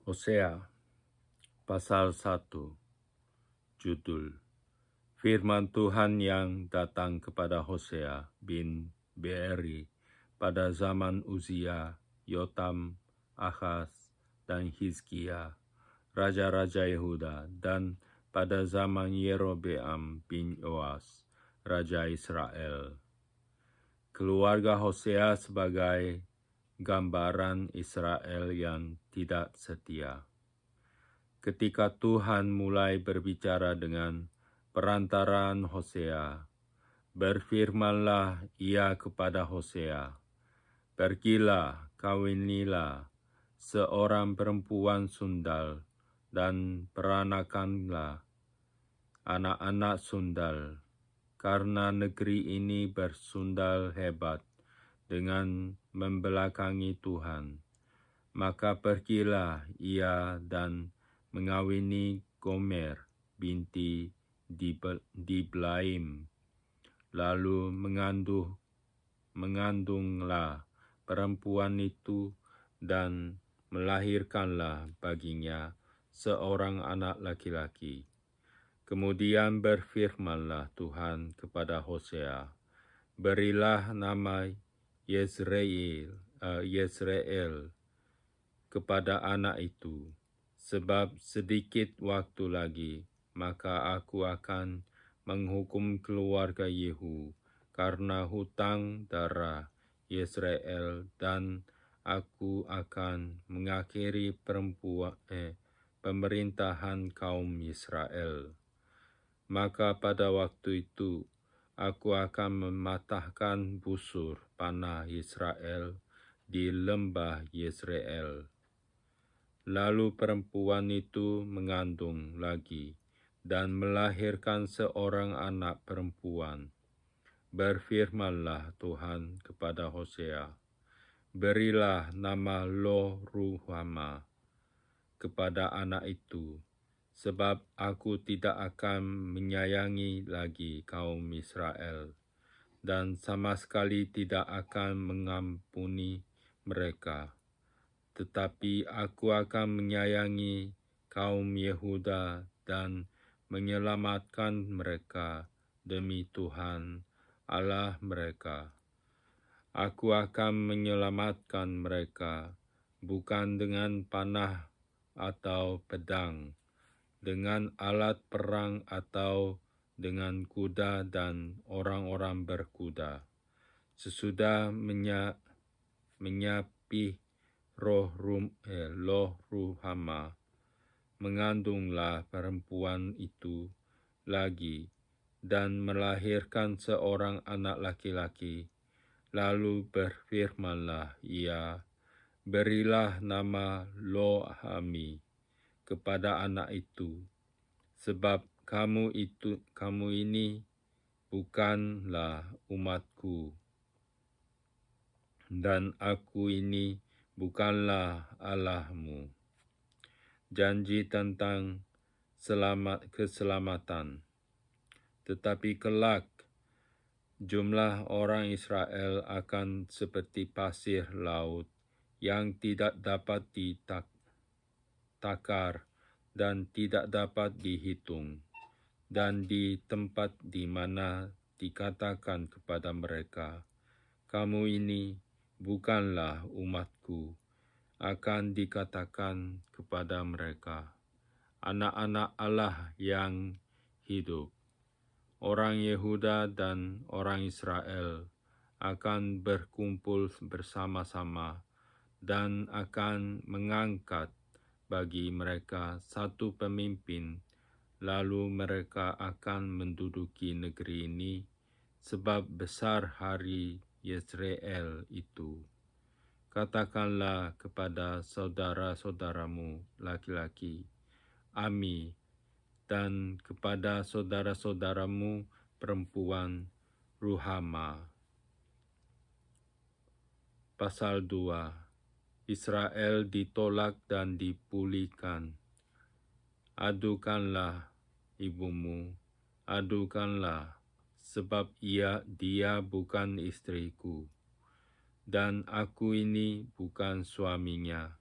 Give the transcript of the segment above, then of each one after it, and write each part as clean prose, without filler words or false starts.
Hosea pasal 1. Judul Firman Tuhan yang datang kepada Hosea bin Beeri pada zaman Uzia, Yotam, Ahaz, dan Hizkia, raja-raja Yehuda, dan pada zaman Yerobeam bin Yoas, raja Israel. Keluarga Hosea sebagai gambaran Israel yang tidak setia. Ketika Tuhan mulai berbicara dengan perantaraan Hosea, berfirmanlah ia kepada Hosea, "Pergilah, kawinilah seorang perempuan sundal, dan peranakanlah anak-anak sundal, karena negeri ini bersundal hebat dengan membelakangi Tuhan. Maka pergilah ia dan mengawini Gomer binti Diblaim, lalu mengandunglah perempuan itu dan melahirkanlah baginya seorang anak laki-laki. Kemudian berfirmanlah Tuhan kepada Hosea, berilah nama Yezreel kepada anak itu, sebab sedikit waktu lagi, maka aku akan menghukum keluarga Yehu karena hutang darah Yezreel, dan aku akan mengakhiri pemerintahan kaum Israel. Maka pada waktu itu, aku akan mematahkan busur panah Israel di lembah Yezreel. Lalu perempuan itu mengandung lagi dan melahirkan seorang anak perempuan. Berfirmanlah Tuhan kepada Hosea, berilah nama Lo-ruhama kepada anak itu, sebab aku tidak akan menyayangi lagi kaum Israel, dan sama sekali tidak akan mengampuni mereka. Tetapi aku akan menyayangi kaum Yehuda dan menyelamatkan mereka demi Tuhan Allah mereka. Aku akan menyelamatkan mereka bukan dengan panah atau pedang, dengan alat perang atau dengan kuda dan orang-orang berkuda. Sesudah menyapih Lo-ruhama, mengandunglah perempuan itu lagi dan melahirkan seorang anak laki-laki. Lalu berfirmanlah ia, berilah nama Lo-hami kepada anak itu, sebab kamu ini bukanlah umatku, dan aku ini bukanlah Allahmu. Janji tentang keselamatan. Tetapi kelak, jumlah orang Israel akan seperti pasir laut yang tidak dapat ditakar dan tidak dapat dihitung. Dan di tempat di mana dikatakan kepada mereka, kamu ini bukanlah umatku, akan dikatakan kepada mereka, anak-anak Allah yang hidup. Orang Yehuda dan orang Israel akan berkumpul bersama-sama dan akan mengangkat bagi mereka satu pemimpin, lalu mereka akan menduduki negeri ini, sebab besar hari Yezreel itu. Katakanlah kepada saudara-saudaramu laki-laki, Ami, dan kepada saudara-saudaramu perempuan, Ruhama. Pasal 2. Israel ditolak dan dipulihkan. Adukanlah ibumu, adukanlah, sebab dia bukan istriku, dan aku ini bukan suaminya.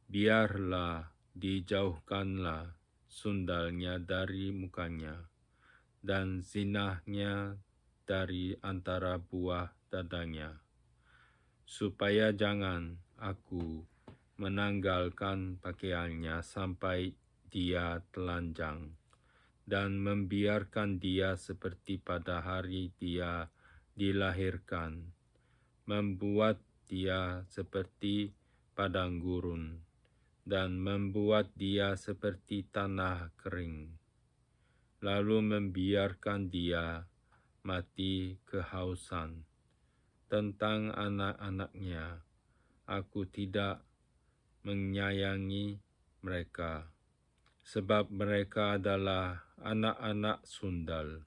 Biarlah dijauhkanlah sundalnya dari mukanya, dan zinahnya dari antara buah dadanya, supaya jangan aku menanggalkan pakaiannya sampai dia telanjang, dan membiarkan dia seperti pada hari dia dilahirkan, membuat dia seperti padang gurun, dan membuat dia seperti tanah kering, lalu membiarkan dia mati kehausan. Tentang anak-anaknya, aku tidak menyayangi mereka, sebab mereka adalah anak-anak sundal,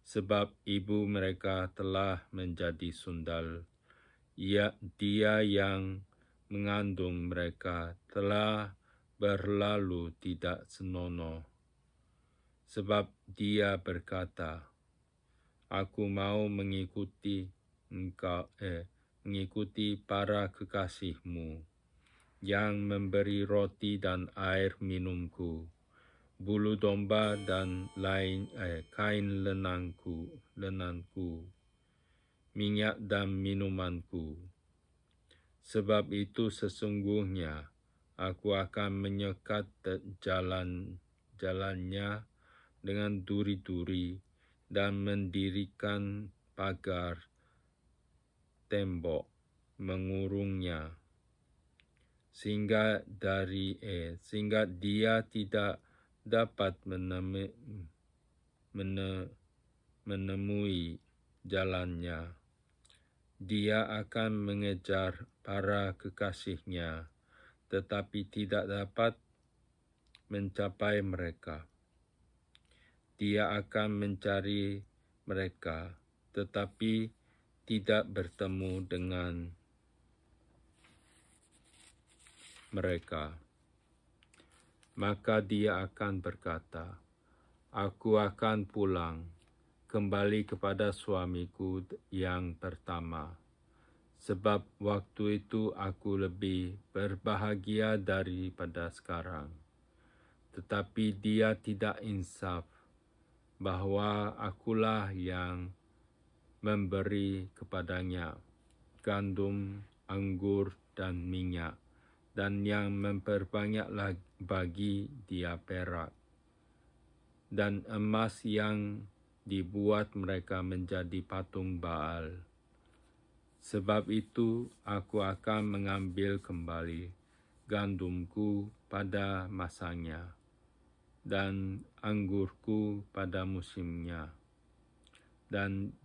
sebab ibu mereka telah menjadi sundal. Dia yang mengandung mereka telah berlalu tidak senonoh, sebab dia berkata, aku mau mengikuti para kekasihmu, yang memberi roti dan air minumku, bulu domba dan kain lenanku, minyak dan minumanku. Sebab itu sesungguhnya aku akan menyekat jalannya dengan duri-duri dan mendirikan pagar tembok mengurungnya, sehingga dia tidak dapat menemui jalannya. Dia akan mengejar para kekasihnya, tetapi tidak dapat mencapai mereka. Dia akan mencari mereka, tetapi tidak bertemu dengan mereka. Maka dia akan berkata, aku akan pulang kembali kepada suamiku yang pertama, sebab waktu itu aku lebih berbahagia daripada sekarang. Tetapi dia tidak insaf bahwa akulah yang memberi kepadanya gandum, anggur, dan minyak, dan yang memperbanyak bagi dia perak dan emas yang dibuat mereka menjadi patung Baal. Sebab itu aku akan mengambil kembali gandumku pada masanya, dan anggurku pada musimnya, dan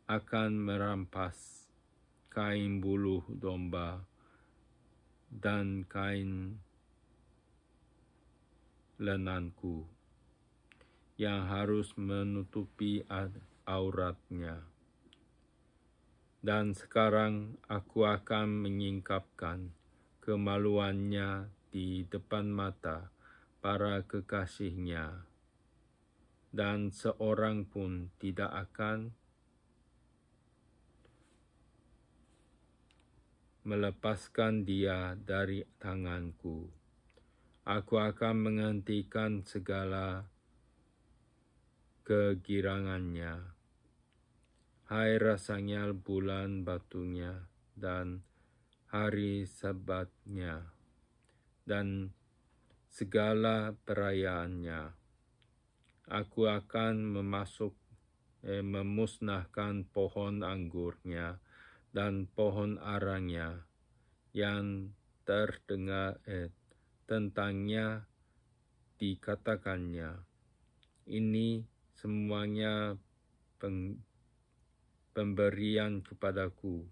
akan merampas kain bulu domba dan kain lenanku yang harus menutupi auratnya. Dan sekarang aku akan menyingkapkan kemaluannya di depan mata para kekasihnya, dan seorang pun tidak akan melepaskan dia dari tanganku. Aku akan menghentikan segala kegirangannya. Hai rasanya bulan batunya dan hari Sabatnya dan segala perayaannya. Aku akan memusnahkan pohon anggurnya dan pohon aranya yang terdengar tentangnya dikatakannya, ini semuanya pemberian kepadaku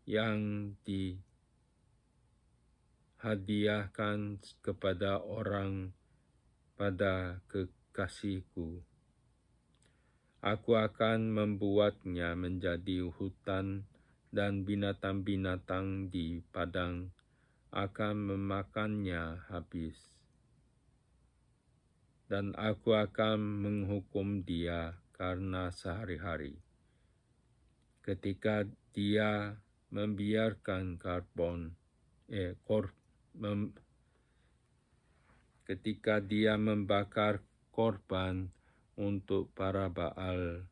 yang dihadiahkan kepada orang pada kekasihku. Aku akan membuatnya menjadi hutan, dan binatang-binatang di padang akan memakannya habis. Dan aku akan menghukum dia karena sehari-hari, ketika dia membiarkan ketika dia membakar korban untuk para Baal,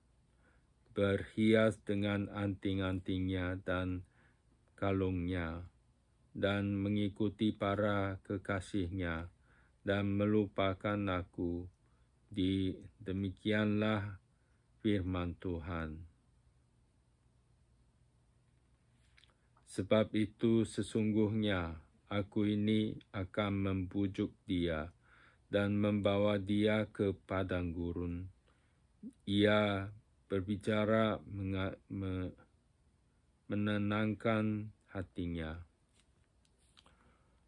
berhias dengan anting-antingnya dan kalungnya, dan mengikuti para kekasihnya, dan melupakan aku. Demikianlah firman Tuhan. Sebab itu sesungguhnya aku ini akan membujuk dia dan membawa dia ke padang gurun. Ia berbicara menenangkan hatinya.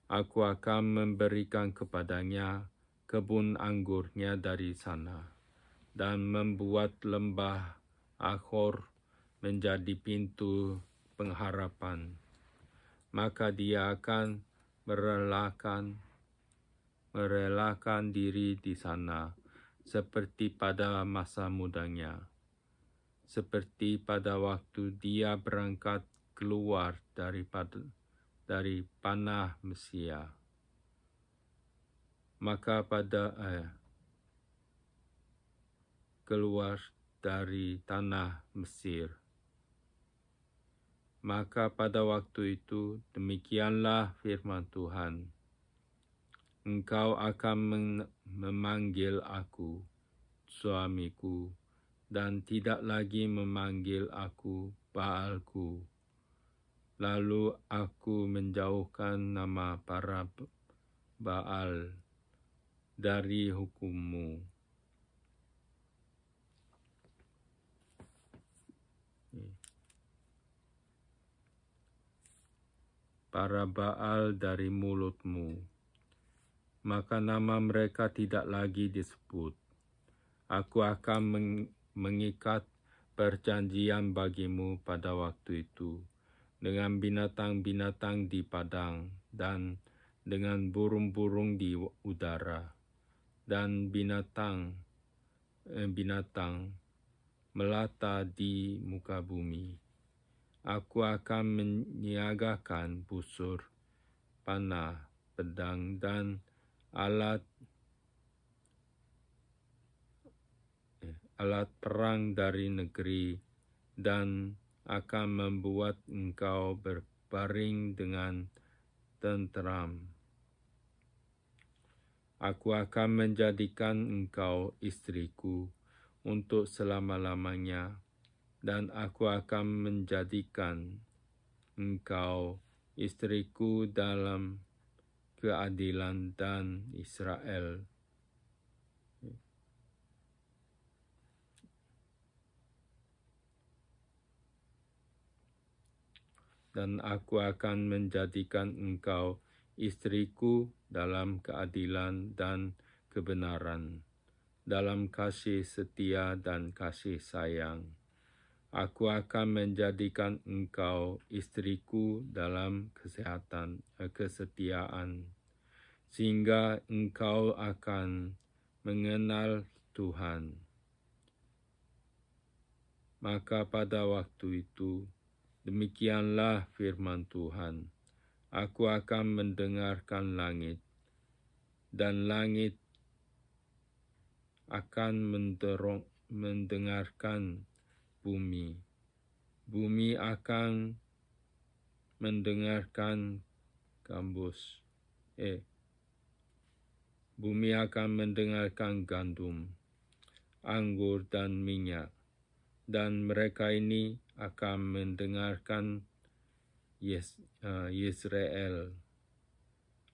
Aku akan memberikan kepadanya kebun anggurnya dari sana, dan membuat lembah Akhor menjadi pintu pengharapan. Maka dia akan merelakan diri di sana, seperti pada masa mudanya, seperti pada waktu dia berangkat keluar dari panah Mesia. Maka keluar dari tanah Mesir. Maka pada waktu itu, demikianlah firman Tuhan, engkau akan memanggil aku, suamiku, dan tidak lagi memanggil aku, Baalku. Lalu aku menjauhkan nama para Baal dari hukummu. Para Baal dari mulutmu, maka nama mereka tidak lagi disebut. Aku akan mengikat perjanjian bagimu pada waktu itu dengan binatang-binatang di padang dan dengan burung-burung di udara dan binatang melata di muka bumi. Aku akan menyiagakan busur, panah, pedang, dan alat perang dari negeri, dan akan membuat engkau berbaring dengan tentram. Aku akan menjadikan engkau istriku untuk selama-lamanya, dan aku akan menjadikan engkau istriku dalam keadilan dan Israel. Dan aku akan menjadikan engkau istriku dalam keadilan dan kebenaran, dalam kasih setia dan kasih sayang. Aku akan menjadikan engkau istriku dalam kesetiaan, sehingga engkau akan mengenal Tuhan. Maka pada waktu itu, demikianlah firman Tuhan, aku akan mendengarkan langit, dan langit akan mendengarkan bumi. Bumi akan mendengarkan Bumi akan mendengarkan gandum, anggur, dan minyak, dan mereka ini akan mendengarkan Yisrael.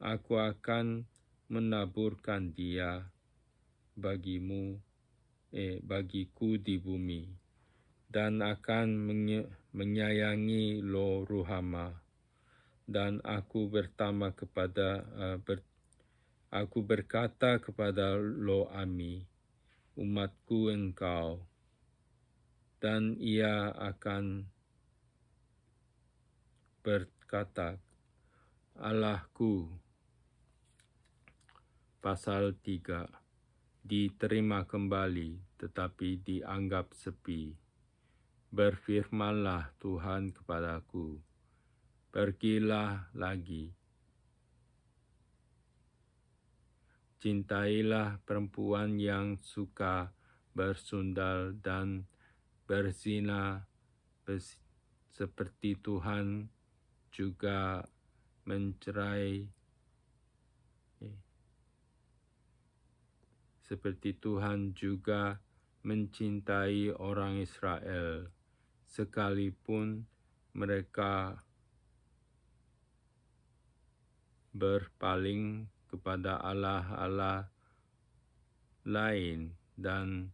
Aku akan menaburkan dia bagiku di bumi, dan akan menyayangi Lo Ruhama, dan aku berkata kepada Lo Ami, umatku engkau, dan ia akan berkata, Allahku. Pasal 3. Diterima kembali, tetapi dianggap sepi. Berfirmanlah Tuhan kepadaku, pergilah lagi. Cintailah perempuan yang suka bersundal dan berzina seperti Tuhan juga mencintai orang Israel, sekalipun mereka berpaling kepada Allah-Allah lain dan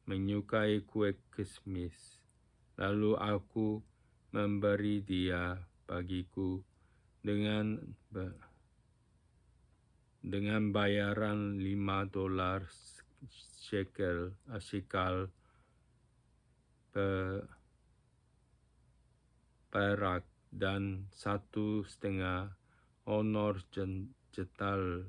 menyukai kue kismis. Lalu aku memberi dia bagiku dengan bayaran $5 shekal perak dan 1,5 onor cetal.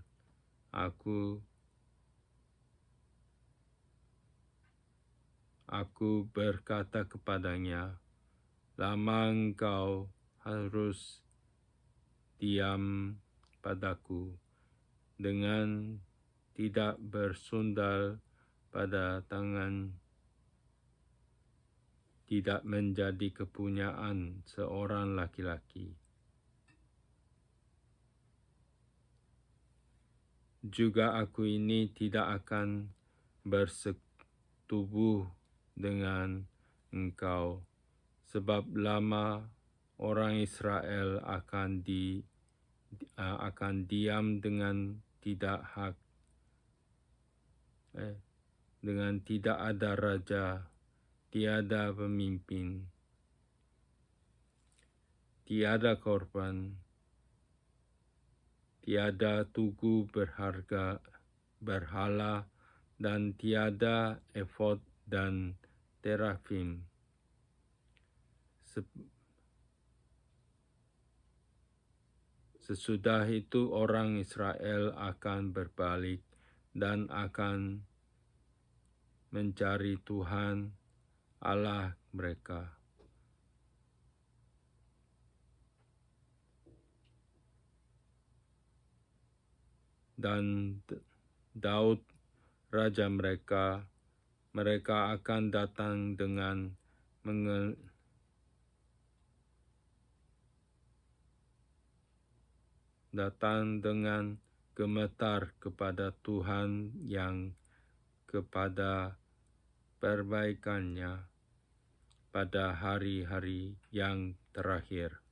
Aku berkata kepadanya, lama engkau harus diam padaku dengan tidak bersundal pada tangan, tidak menjadi kepunyaan seorang laki-laki. Juga aku ini tidak akan bersetubuh dengan engkau, sebab lama orang Israel akan diam dengan tidak ada raja, tiada pemimpin, tiada korban, tiada tugu berhala, dan tiada efod dan terafim. Sesudah itu orang Israel akan berbalik dan akan mencari Tuhan Allah mereka. Dan Daud, raja mereka akan datang dengan gemetar kepada Tuhan yang kepada perbaikannya pada hari-hari yang terakhir.